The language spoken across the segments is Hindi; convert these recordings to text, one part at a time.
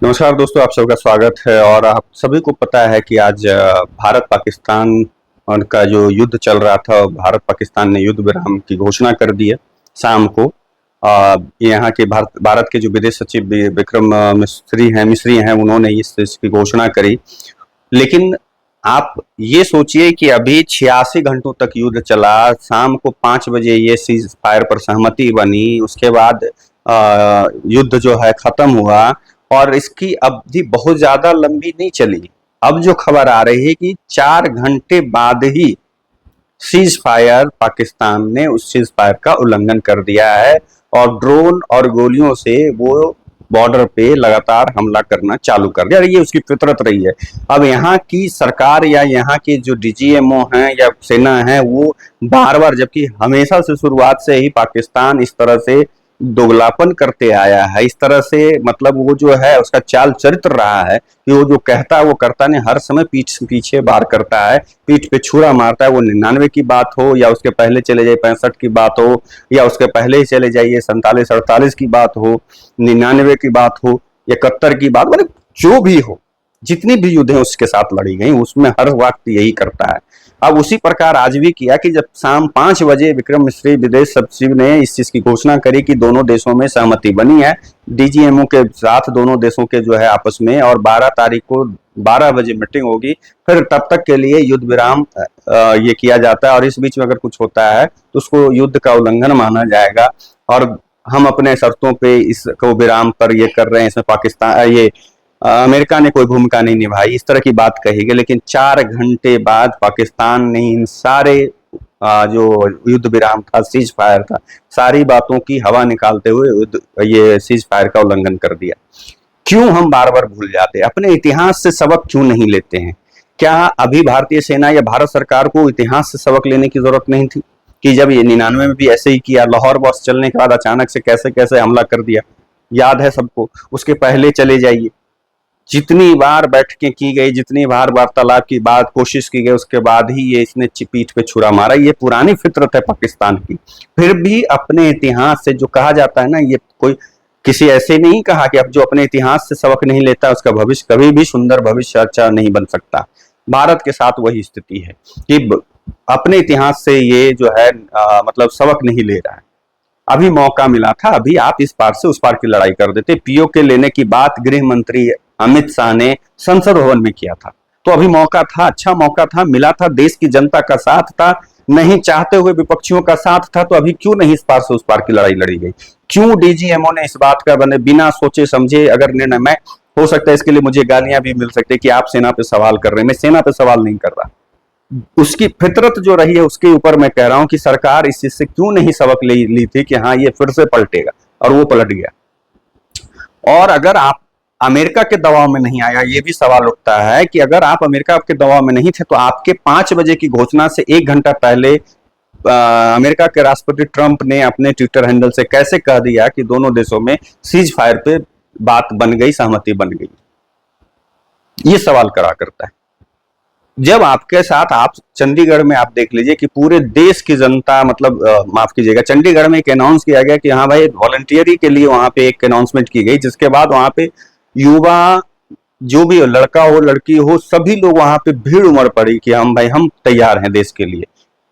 नमस्कार दोस्तों, आप सबका स्वागत है। और आप सभी को पता है कि आज भारत पाकिस्तान का जो युद्ध चल रहा था, भारत पाकिस्तान ने युद्ध विराम की घोषणा कर दी है शाम को। यहाँ के भारत के जो विदेश सचिव विक्रम मिस्री हैं, उन्होंने इस इसकी घोषणा करी। लेकिन आप ये सोचिए कि अभी 86 घंटों तक युद्ध चला, शाम को 5 बजे ये सीज फायर पर सहमति बनी, उसके बाद युद्ध जो है खत्म हुआ और इसकी अवधि बहुत ज्यादा लंबी नहीं चली। अब जो खबर आ रही है कि 4 घंटे बाद ही सीज फायर पाकिस्तान ने उस सीज फायर का उल्लंघन कर दिया है और ड्रोन और गोलियों से वो बॉर्डर पे लगातार हमला करना चालू कर दिया। ये उसकी फितरत रही है। अब यहाँ की सरकार या यहाँ के जो डीजीएमओ हैं या सेना है, वो बार बार, जबकि हमेशा से शुरुआत से ही पाकिस्तान इस तरह से दोगलापन करते आया है, इस तरह से मतलब वो जो है उसका चाल चरित्र रहा है कि वो जो कहता है वो करता नहीं, हर समय पीठ पीछे वार करता है, पीठ पे छुरा मारता है। वो 99 की बात हो या उसके पहले चले जाइए 65 की बात हो या उसके पहले ही चले जाइए 47 48 की बात हो, 99 की बात हो या 71 की बात, मतलब जो भी हो, जितनी भी युद्ध है उसके साथ लड़ी गई, उसमें हर वक्त यही करता है। अब उसी प्रकार आज भी किया कि जब शाम 5 बजे विक्रम मिस्री विदेश सचिव ने इस चीज की घोषणा करी कि दोनों देशों में सहमति बनी है डीजीएमओ के साथ, दोनों देशों के जो है आपस में, और 12 तारीख को 12 बजे मीटिंग होगी। फिर तब तक के लिए युद्ध विराम ये किया जाता है और इस बीच में अगर कुछ होता है तो उसको युद्ध का उल्लंघन माना जाएगा और हम अपने शर्तों पे इसको विराम पर ये कर रहे हैं। इसमें पाकिस्तान अमेरिका ने कोई भूमिका नहीं निभाई, इस तरह की बात कही गई। लेकिन 4 घंटे बाद पाकिस्तान ने इन सारे जो युद्ध विराम था, सीज फायर था, सारी बातों की हवा निकालते हुए ये सीज फायर का उल्लंघन कर दिया। क्यों हम बार बार भूल जाते हैं? अपने इतिहास से सबक क्यों नहीं लेते हैं? क्या अभी भारतीय सेना या भारत सरकार को इतिहास से सबक लेने की जरूरत नहीं थी कि जब ये 99 में भी ऐसे ही किया, लाहौर बस चलने के बाद अचानक से कैसे कैसे हमला कर दिया, याद है सबको। उसके पहले चले जाइए, जितनी बार बैठकें की गई, जितनी बार वार्तालाप की बात कोशिश की गई, उसके बाद ही ये इसने पीठ पे छुरा मारा। ये पुरानी फितरत है पाकिस्तान की। फिर भी अपने इतिहास से जो कहा जाता है ना, ये कोई किसी ऐसे नहीं कहा कि अब जो अपने इतिहास से सबक नहीं लेता उसका भविष्य कभी भी सुंदर भविष्य अच्छा नहीं बन सकता। भारत के साथ वही स्थिति है कि अपने इतिहास से ये जो है मतलब सबक नहीं ले रहा है। अभी मौका मिला था, अभी आप इस पार से उस पार की लड़ाई कर देते। पीओके लेने की बात गृह मंत्री अमित शाह ने संसद भवन में किया था, तो अभी मौका था, अच्छा मौका था, मिला था, देश की जनता का साथ था, नहीं चाहते हुए विपक्षियों का साथ था, तो अभी क्यों नहीं इस पार से उस पार की लड़ाई लड़ी गई? क्यों डीजीएमओ ने इस बात का बने बिना सोचे समझे अगर निर्णय, मैं हो सकता है इसके लिए मुझे गालियां भी मिल सकती है कि आप सेना पे सवाल कर रहे हैं, मैं सेना पे सवाल नहीं कर रहा, उसकी फितरत जो रही है उसके ऊपर मैं कह रहा हूं कि सरकार इस चीज से क्यों नहीं सबक ली थी कि हाँ ये फिर से पलटेगा, और वो पलट गया। और अगर आप अमेरिका के दबाव में नहीं आया, ये भी सवाल उठता है कि अगर आप अमेरिका के दबाव में नहीं थे तो आपके 5 बजे की घोषणा से 1 घंटा पहले अमेरिका के राष्ट्रपति ट्रंप ने अपने ट्विटर हैंडल से कैसे कह दिया कि दोनों देशों में सीज फायर पे बात बन गई, सहमति बन गई? ये सवाल करा करता है। जब आपके साथ, आप चंडीगढ़ में आप देख लीजिए कि पूरे देश की जनता, मतलब माफ कीजिएगा, चंडीगढ़ में एक अनाउंस किया गया कि हाँ भाई वॉलंटियरी के लिए वहां पे एक अनाउंसमेंट की गई, जिसके बाद वहां पे युवा, जो भी लड़का हो लड़की हो, सभी लोग वहां पे भीड़ उमड़ पड़ी कि हम भाई हम तैयार हैं देश के लिए,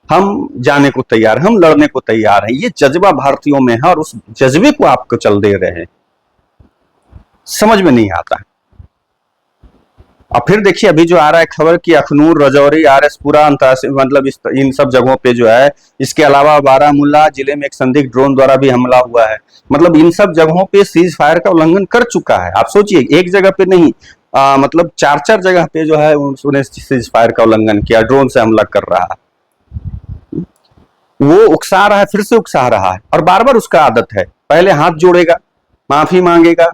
हम जाने को तैयार, हम लड़ने को तैयार हैं। ये जज्बा भारतीयों में है और उस जज्बे को आपको चल दे रहे हैं, समझ में नहीं आता है। और फिर देखिए अभी जो आ रहा है खबर कि अखनूर, राजौरी, आरएसपुरा, मतलब इन सब जगहों पे जो है, इसके अलावा बारामूला जिले में एक संदिग्ध ड्रोन द्वारा भी हमला हुआ है। मतलब इन सब जगहों पे सीज फायर का उल्लंघन कर चुका है। आप सोचिए, एक जगह पे नहीं, मतलब 4 जगह पे जो है उसने सीज फायर का उल्लंघन किया, ड्रोन से हमला कर रहा है। वो उकसा रहा है, फिर से उकसा रहा है, और बार बार उसका आदत है, पहले हाथ जोड़ेगा, माफी मांगेगा,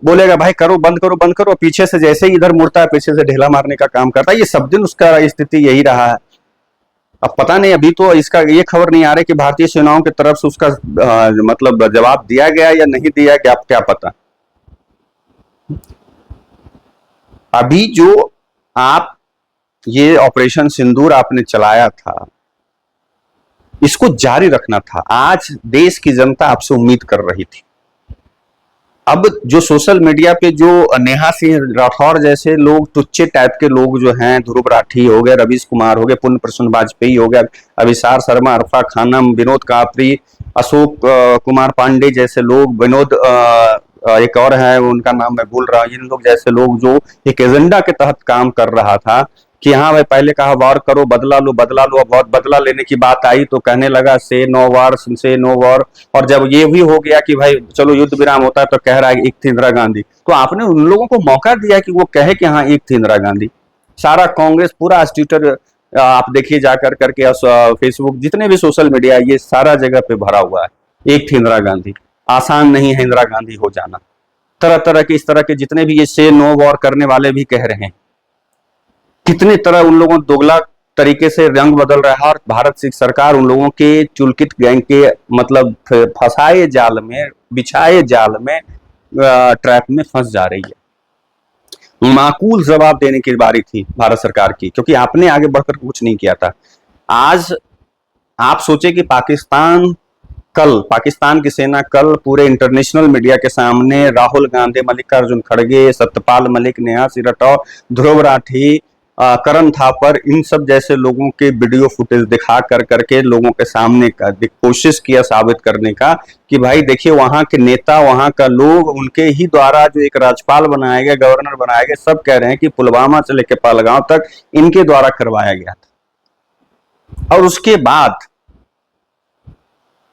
बोलेगा भाई करो, बंद करो, बंद करो, पीछे से जैसे ही इधर मुड़ता है पीछे से ढेला मारने का काम करता है। ये सब दिन उसका स्थिति यही रहा है। अब पता नहीं, अभी तो इसका ये खबर नहीं आ रही कि भारतीय सेनाओं की तरफ से उसका मतलब जवाब दिया गया या नहीं दिया गया, क्या पता। अभी जो आप ये ऑपरेशन सिंदूर आपने चलाया था, इसको जारी रखना था। आज देश की जनता आपसे उम्मीद कर रही थी, अब जो सोशल मीडिया पे जो नेहा सिंह राठौर जैसे लोग, टुच्चे टाइप के लोग जो हैं, ध्रुव राठी हो गए, रवीश कुमार हो गए, पुण्य प्रसून वाजपेयी हो गया, अभिसार शर्मा, अरफा खानम, विनोद कापरी, अशोक कुमार पांडे जैसे लोग, विनोद एक और है उनका नाम मैं भूल रहा हूँ, इन लोग जैसे लोग जो एक एजेंडा के तहत काम कर रहा था कि हाँ भाई पहले कहा वार करो, बदला लो बदला लो, अब बहुत बदला लेने की बात आई तो कहने लगा से नो वार, से नो वॉर। और जब ये भी हो गया कि भाई चलो युद्ध विराम होता है तो कह रहा है एक थी इंदिरा गांधी, तो आपने उन लोगों को मौका दिया कि वो कहे कि हाँ एक थी इंदिरा गांधी। सारा कांग्रेस पूरा ट्विटर आप देखिए जाकर करके, फेसबुक, जितने भी सोशल मीडिया ये सारा जगह पे भरा हुआ है एक थी इंदिरा गांधी। आसान नहीं है इंदिरा गांधी हो जाना। तरह तरह के इस तरह के जितने भी ये से नो वॉर करने वाले भी कह रहे हैं, कितने तरह उन लोगों दोगला तरीके से रंग बदल रहा है। और भारत की सरकार उन लोगों के चुलकित गैंग के मतलब फंसाए जाल में, बिछाए जाल में, ट्रैप में फंस जा रही है। माकूल जवाब देने की बारी थी भारत सरकार की, क्योंकि आपने आगे बढ़कर कुछ नहीं किया था। आज आप सोचे कि पाकिस्तान की सेना कल पूरे इंटरनेशनल मीडिया के सामने राहुल गांधी, मल्लिकार्जुन खड़गे, सत्यपाल मलिक, नेहा सिंह राठौर, ध्रुव राठी, करण थापर, इन सब जैसे लोगों के वीडियो फुटेज दिखा कर करके लोगों के सामने का कोशिश किया साबित करने का कि भाई देखिए वहां के नेता, वहां का लोग, उनके ही द्वारा जो एक राज्यपाल बनाया गया, गवर्नर बनाया गया, सब कह रहे हैं कि पुलवामा से लेकर पहलगांव तक इनके द्वारा करवाया गया था। और उसके बाद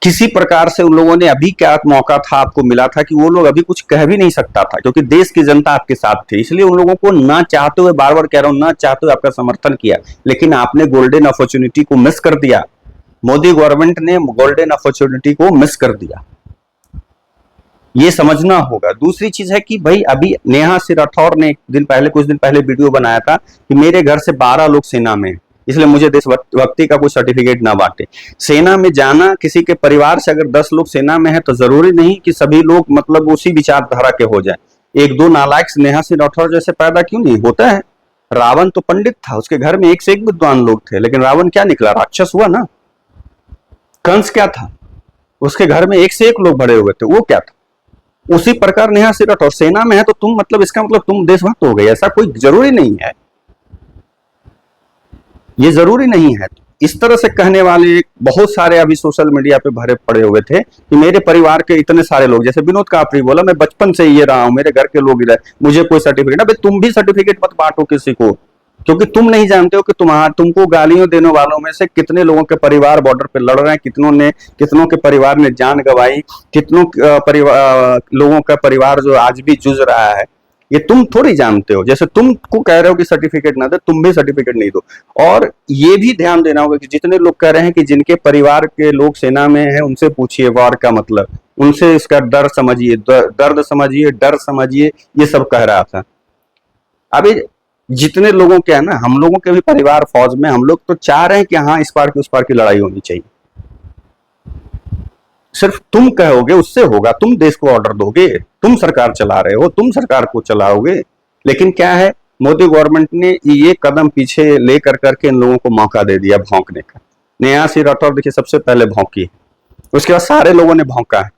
किसी प्रकार से उन लोगों ने, अभी क्या मौका था आपको मिला था कि वो लोग अभी कुछ कह भी नहीं सकता था, क्योंकि देश की जनता आपके साथ थी, इसलिए उन लोगों को ना चाहते हुए, बार बार कह रहा हूं, ना चाहते हुए आपका समर्थन किया, लेकिन आपने गोल्डन अपॉर्चुनिटी को मिस कर दिया। मोदी गवर्नमेंट ने गोल्डन अपॉर्चुनिटी को मिस कर दिया, ये समझना होगा। दूसरी चीज है कि भाई अभी नेहा सिंह राठौर ने कुछ दिन पहले वीडियो बनाया था कि मेरे घर से 12 लोग सेना में, इसलिए मुझे देशभक्ति का कोई सर्टिफिकेट ना बांटे। सेना में जाना, किसी के परिवार से अगर 10 लोग सेना में है तो जरूरी नहीं कि सभी लोग मतलब उसी विचारधारा के हो जाए। एक दो नालायक नेहा सिंह राठौर जैसे पैदा क्यों नहीं होता है? रावण तो पंडित था, उसके घर में एक से एक विद्वान लोग थे, लेकिन रावण क्या निकला? राक्षस हुआ ना। कंस क्या था? उसके घर में एक से एक लोग भरे हुए थे, वो क्या था? उसी प्रकार नेहा सिंह राठौर सेना में है तो तुम मतलब इसका मतलब तुम देशभक्त हो गए, ऐसा कोई जरूरी नहीं है, ये जरूरी नहीं है। इस तरह से कहने वाले बहुत सारे अभी सोशल मीडिया पे भरे पड़े हुए थे कि मेरे परिवार के इतने सारे लोग, जैसे विनोद कापरी बोला मैं बचपन से ये रहा हूं, मेरे घर के लोग इधर, मुझे कोई सर्टिफिकेट। अबे तुम भी सर्टिफिकेट मत बांटो किसी को, क्योंकि तुम नहीं जानते हो कि तुमको गालियों देने वालों में से कितने लोगों के परिवार बॉर्डर पे लड़ रहे हैं, कितनों के परिवार ने जान गंवाई, कितनों लोगों का परिवार जो आज भी जूझ रहा है, ये तुम थोड़ी जानते हो। जैसे तुमको कह रहे हो कि सर्टिफिकेट ना दे, तुम भी सर्टिफिकेट नहीं दो। और ये भी ध्यान देना होगा कि जितने लोग कह रहे हैं कि जिनके परिवार के लोग सेना में हैं, उनसे पूछिए वार का मतलब, उनसे इसका डर समझिए, दर्द समझिए, डर समझिए, ये सब कह रहा था। अभी जितने लोगों के है ना, हम लोगों के भी परिवार फौज में, हम लोग तो चाह रहे हैं कि हाँ इस पार की उस पार की लड़ाई होनी चाहिए। सिर्फ तुम कहोगे उससे होगा, तुम देश को ऑर्डर दोगे, तुम सरकार चला रहे हो, तुम सरकार को चलाओगे। लेकिन क्या है, मोदी गवर्नमेंट ने ये कदम पीछे ले कर करके इन लोगों को मौका दे दिया भौंकने का। नेहा सिंह राठौर देखिए सबसे पहले भौंकी, उसके बाद सारे लोगों ने भौंका है।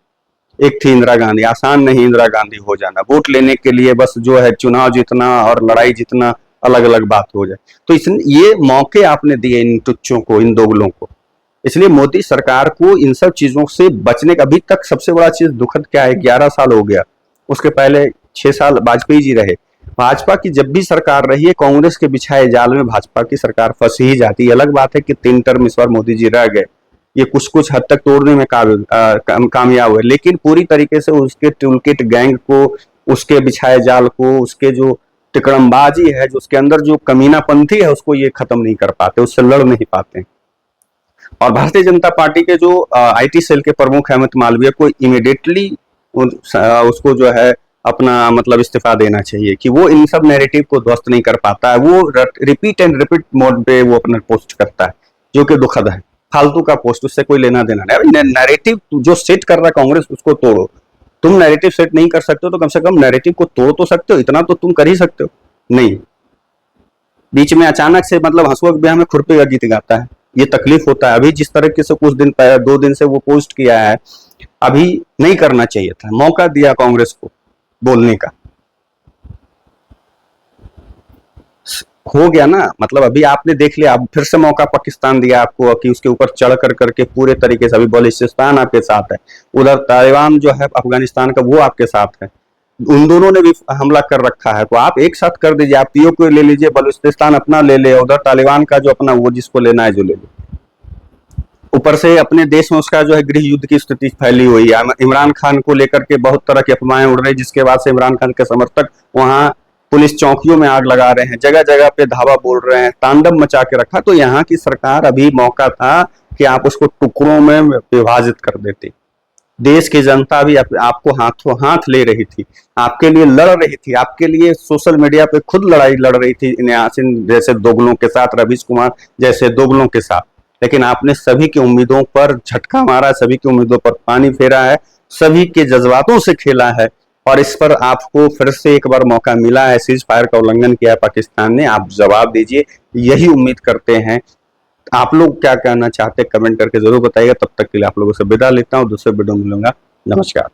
एक थी इंदिरा गांधी, आसान नहीं इंदिरा गांधी हो जाना, वोट लेने के लिए बस जो है चुनाव जीतना और लड़ाई जीतना अलग अलग बात हो जाए। तो ये मौके आपने दिए इन तुच्छों को, इन दोगलों को। इसलिए मोदी सरकार को इन सब चीजों से बचने का, अभी तक सबसे बड़ा चीज दुखद क्या है, 11 साल हो गया, उसके पहले 6 साल वाजपेयी जी रहे। भाजपा की जब भी सरकार रही है, कांग्रेस के बिछाए जाल में भाजपा की सरकार फंस ही जाती है। अलग बात है कि 3 टर्म इस बार मोदी जी रह गए, ये कुछ कुछ हद तक तोड़ने में कामयाब हुए, लेकिन पूरी तरीके से उसके टूलकिट गैंग को, उसके बिछाए जाल को, उसके जो तिकड़मबाजी है, जो उसके अंदर जो कमीनापंथी है, उसको ये खत्म नहीं कर पाते, उससे लड़ नहीं पाते। और भारतीय जनता पार्टी के जो आईटी सेल के प्रमुख हेमंत मालवीय को इमीडिएटली उसको जो है अपना मतलब इस्तीफा देना चाहिए कि वो इन सब नैरेटिव को ध्वस्त नहीं कर पाता है। वो रिपीट एंड रिपीट मोड पे वो अपना पोस्ट करता है, जो कि दुखद है। फालतू का पोस्ट, उससे कोई लेना देना नहीं। नैरेटिव जो सेट कर रहा है कांग्रेस, उसको तोड़ो। तुम नैरेटिव सेट नहीं कर सकते हो तो कम से कम नैरेटिव को तोड़ तो सकते हो, इतना तो तुम कर ही सकते हो। नहीं, बीच में अचानक से मतलब हंसुआ के ब्याह में खुरपी का गीत गाता है, ये तकलीफ होता है। अभी जिस तरीके से कुछ दिन पहले 2 दिन से वो पोस्ट किया है, अभी नहीं करना चाहिए था। मौका दिया कांग्रेस को, बोलने का। हो गया ना, मतलब अभी आपने देख लिया, अब फिर से मौका पाकिस्तान दिया आपको कि उसके ऊपर चढ़ कर करके पूरे तरीके से, अभी बलूचिस्तान आपके साथ है, उधर तालिबान जो है अफगानिस्तान का वो आपके साथ है, उन दोनों ने भी हमला कर रखा है, तो आप एक साथ कर दीजिए, आप पीओके ले लीजिए, बलूचिस्तान अपना ले ले, उधर तालिबान का जो अपना वो जिसको लेना है जो ले ले। ऊपर से अपने देश में उसका जो है गृह युद्ध की स्थिति फैली हुई है, इमरान खान को लेकर के बहुत तरह की अफवाहें उड़ रही, जिसके बाद से इमरान खान के समर्थक वहां पुलिस चौकियों में आग लगा रहे हैं, जगह जगह पे धावा बोल रहे हैं, तांडव मचा के रखा। तो यहाँ की सरकार, अभी मौका था कि आप उसको टुकड़ों में विभाजित कर देती। देश की जनता भी आपको हाथों हाथ ले रही थी, आपके लिए लड़ रही थी, आपके लिए सोशल मीडिया पे खुद लड़ाई लड़ रही थी इन यासीन जैसे दोगलों के साथ, रवीश कुमार जैसे दोगलों के साथ। लेकिन आपने सभी की उम्मीदों पर झटका मारा, सभी की उम्मीदों पर पानी फेरा है, सभी के जज्बातों से खेला है, और इस पर आपको फिर से एक बार मौका मिला है। सीज फायर का उल्लंघन किया है पाकिस्तान ने, आप जवाब दीजिए, यही उम्मीद करते हैं। आप लोग क्या कहना चाहते हैं कमेंट करके जरूर बताइएगा। तब तक के लिए आप लोगों से विदा लेता हूँ, दूसरे वीडियो में मिलूंगा। नमस्कार।